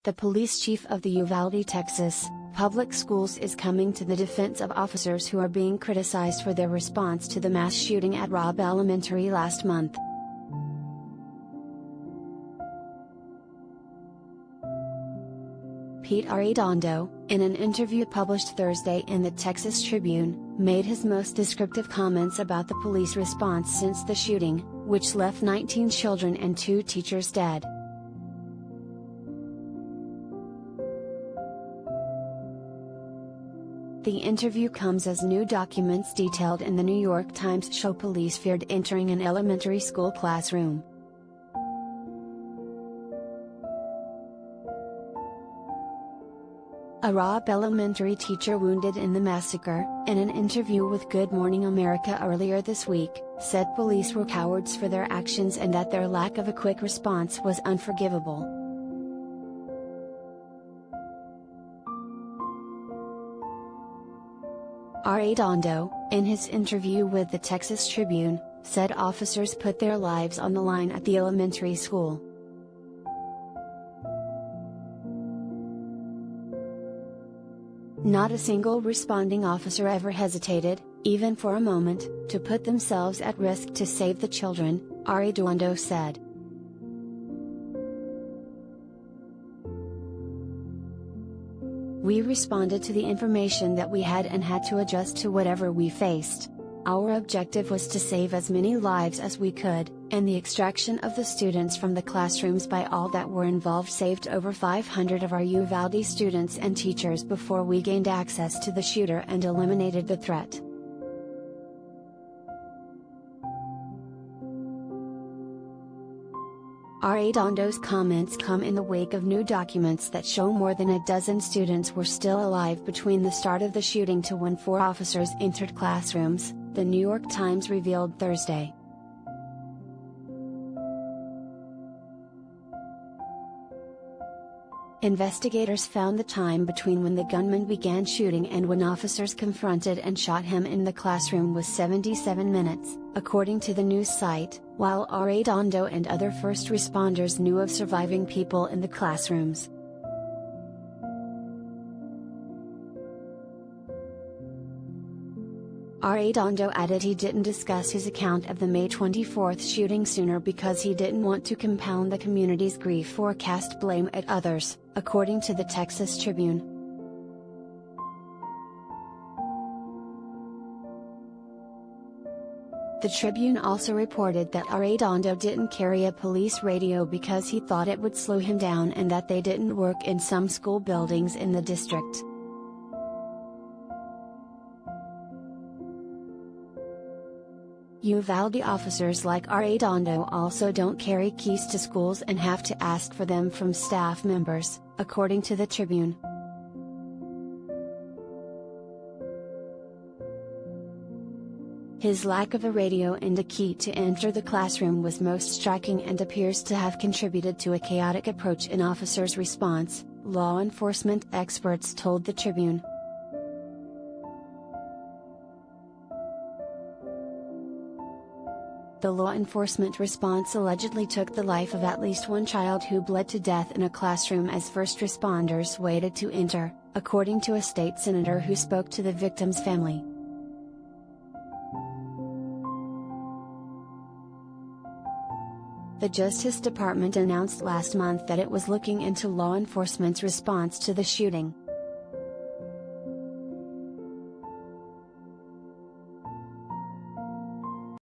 The police chief of the Uvalde, Texas, public schools is coming to the defense of officers who are being criticized for their response to the mass shooting at Robb Elementary last month. Pete Arredondo, in an interview published Thursday in the Texas Tribune, made his most descriptive comments about the police response since the shooting, which left 19 children and 2 teachers dead. The interview comes as new documents detailed in the New York Times show police feared entering an elementary school classroom. A Robb Elementary teacher wounded in the massacre, in an interview with Good Morning America earlier this week, said police were cowards for their actions and that their lack of a quick response was unforgivable. Arredondo, in his interview with the Texas Tribune, said officers put their lives on the line at the elementary school. Not a single responding officer ever hesitated, even for a moment, to put themselves at risk to save the children, Arredondo said. We responded to the information that we had and had to adjust to whatever we faced. Our objective was to save as many lives as we could, and the extraction of the students from the classrooms by all that were involved saved over 500 of our Uvalde students and teachers before we gained access to the shooter and eliminated the threat. Arredondo's comments come in the wake of new documents that show more than a dozen students were still alive between the start of the shooting to when 4 officers entered classrooms, the New York Times revealed Thursday. Investigators found the time between when the gunman began shooting and when officers confronted and shot him in the classroom was 77 minutes, according to the news site, while Arredondo and other first responders knew of surviving people in the classrooms. Arredondo added he didn't discuss his account of the May 24 shooting sooner because he didn't want to compound the community's grief or cast blame at others, according to the Texas Tribune. The Tribune also reported that Arredondo didn't carry a police radio because he thought it would slow him down and that they didn't work in some school buildings in the district. Uvalde officers like Arredondo also don't carry keys to schools and have to ask for them from staff members, according to the Tribune. His lack of a radio and a key to enter the classroom was most striking and appears to have contributed to a chaotic approach in officers' response, law enforcement experts told the Tribune. The law enforcement response allegedly took the life of at least one child who bled to death in a classroom as first responders waited to enter, according to a state senator who spoke to the victim's family. The Justice Department announced last month that it was looking into law enforcement's response to the shooting.